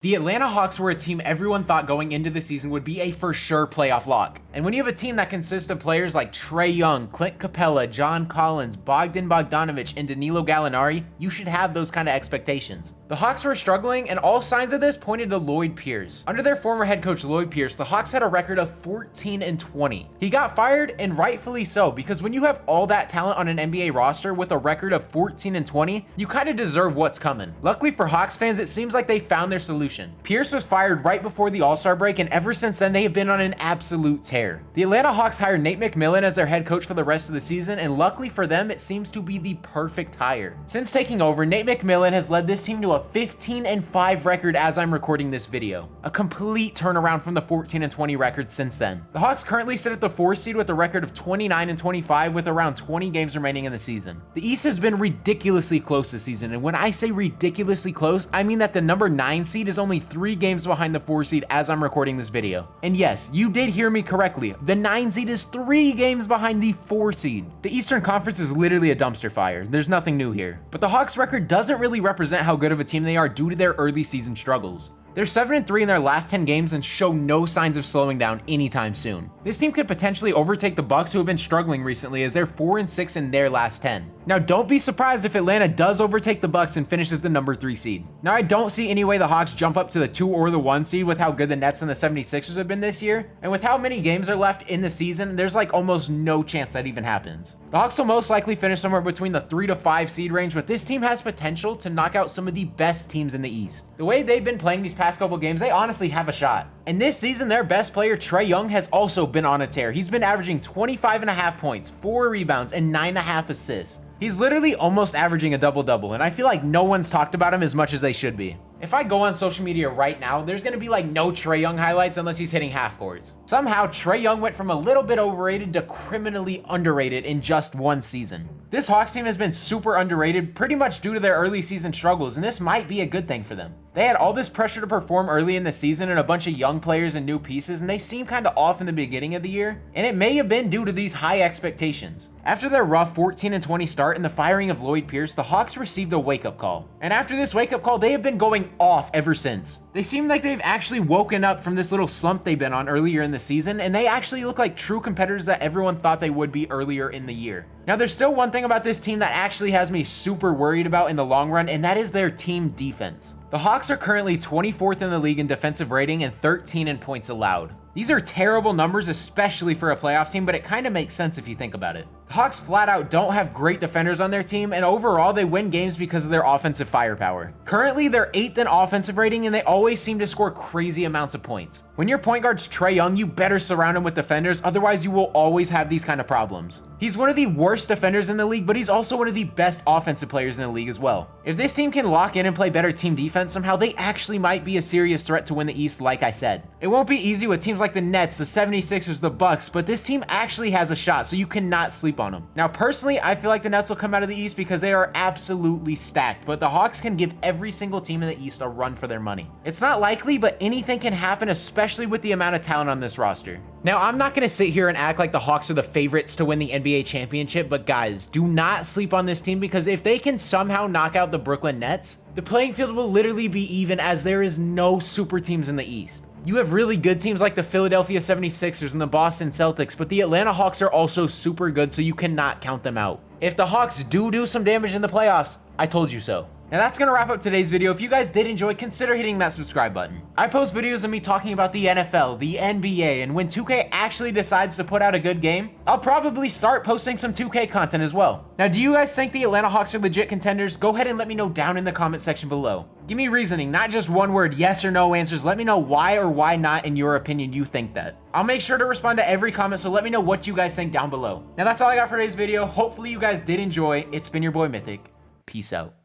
The Atlanta Hawks were a team everyone thought going into the season would be a for sure playoff lock. And when you have a team that consists of players like Trae Young, Clint Capella, John Collins, Bogdan Bogdanovic, and Danilo Gallinari, you should have those kind of expectations. The Hawks were struggling, and all signs of this pointed to Lloyd Pierce. Under their former head coach Lloyd Pierce, the Hawks had a record of 14-20. He got fired, and rightfully so, because when you have all that talent on an NBA roster with a record of 14-20, you kind of deserve what's coming. Luckily for Hawks fans, it seems like they found their solution. Pierce was fired right before the All-Star break, and ever since then, they have been on an absolute tear. The Atlanta Hawks hired Nate McMillan as their head coach for the rest of the season, and luckily for them, it seems to be the perfect hire. Since taking over, Nate McMillan has led this team to a 15-5 record as I'm recording this video. A complete turnaround from the 14-20 record since then. The Hawks currently sit at the 4th seed with a record of 29-25 with around 20 games remaining in the season. The East has been ridiculously close this season, and when I say ridiculously close, I mean that the number 9 seed is only 3 games behind the 4 seed as I'm recording this video. And yes, you did hear me correctly. The 9 seed is 3 games behind the 4 seed. The Eastern Conference is literally a dumpster fire. There's nothing new here. But the Hawks record doesn't really represent how good of a team they are due to their early season struggles. They're 7-3 in their last 10 games and show no signs of slowing down anytime soon. This team could potentially overtake the Bucks, who have been struggling recently, as they're 4-6 in their last 10. Now, don't be surprised if Atlanta does overtake the Bucks and finishes the number 3 seed. Now, I don't see any way the Hawks jump up to the 2 or the 1 seed with how good the Nets and the 76ers have been this year, and with how many games are left in the season, there's like almost no chance that even happens. The Hawks will most likely finish somewhere between the 3 to 5 seed range, but this team has potential to knock out some of the best teams in the East. The way they've been playing these past couple games, they honestly have a shot. And this season, their best player, Trae Young, has also been on a tear. He's been averaging 25.5 points, 4 rebounds, and 9.5 assists. He's literally almost averaging a double-double, and I feel like no one's talked about him as much as they should be. If I go on social media right now, there's going to be like no Trae Young highlights unless he's hitting half courts. Somehow, Trae Young went from a little bit overrated to criminally underrated in just 1 season. This Hawks team has been super underrated pretty much due to their early season struggles, and this might be a good thing for them. They had all this pressure to perform early in the season and a bunch of young players and new pieces, and they seem kind of off in the beginning of the year, and it may have been due to these high expectations. After their rough 14-20 start and the firing of Lloyd Pierce, the Hawks received a wake-up call. And after this wake-up call, they have been going off ever since. They seem like they've actually woken up from this little slump they've been on earlier in the season, and they actually look like true competitors that everyone thought they would be earlier in the year. Now, there's still one thing about this team that actually has me super worried about in the long run, and that is their team defense. The Hawks are currently 24th in the league in defensive rating and 13 in points allowed. These are terrible numbers, especially for a playoff team, but it kind of makes sense if you think about it. The Hawks flat out don't have great defenders on their team, and overall they win games because of their offensive firepower. Currently, they're 8th in offensive rating, and they always seem to score crazy amounts of points. When your point guard's Trae Young, you better surround him with defenders, otherwise you will always have these kind of problems. He's one of the worst defenders in the league, but he's also one of the best offensive players in the league as well. If this team can lock in and play better team defense somehow, they actually might be a serious threat to win the East, like I said. It won't be easy with teams like the Nets, the 76ers, the Bucks, but this team actually has a shot, so you cannot sleep on them. Now, personally, I feel like the Nets will come out of the East because they are absolutely stacked, but the Hawks can give every single team in the East a run for their money. It's not likely, but anything can happen, especially with the amount of talent on this roster. Now, I'm not going to sit here and act like the Hawks are the favorites to win the NBA championship, but guys, do not sleep on this team, because if they can somehow knock out the Brooklyn Nets, the playing field will literally be even, as there is no super teams in the East. You have really good teams like the Philadelphia 76ers and the Boston Celtics, but the Atlanta Hawks are also super good, so you cannot count them out. If the Hawks do some damage in the playoffs, I told you so. Now that's going to wrap up today's video. If you guys did enjoy, consider hitting that subscribe button. I post videos of me talking about the NFL, the NBA, and when 2K actually decides to put out a good game, I'll probably start posting some 2K content as well. Now, do you guys think the Atlanta Hawks are legit contenders? Go ahead and let me know down in the comment section below. Give me reasoning, not just one word yes or no answers. Let me know why or why not, in your opinion, you think that. I'll make sure to respond to every comment, so let me know what you guys think down below. Now that's all I got for today's video. Hopefully you guys did enjoy. It's been your boy Mythic. Peace out.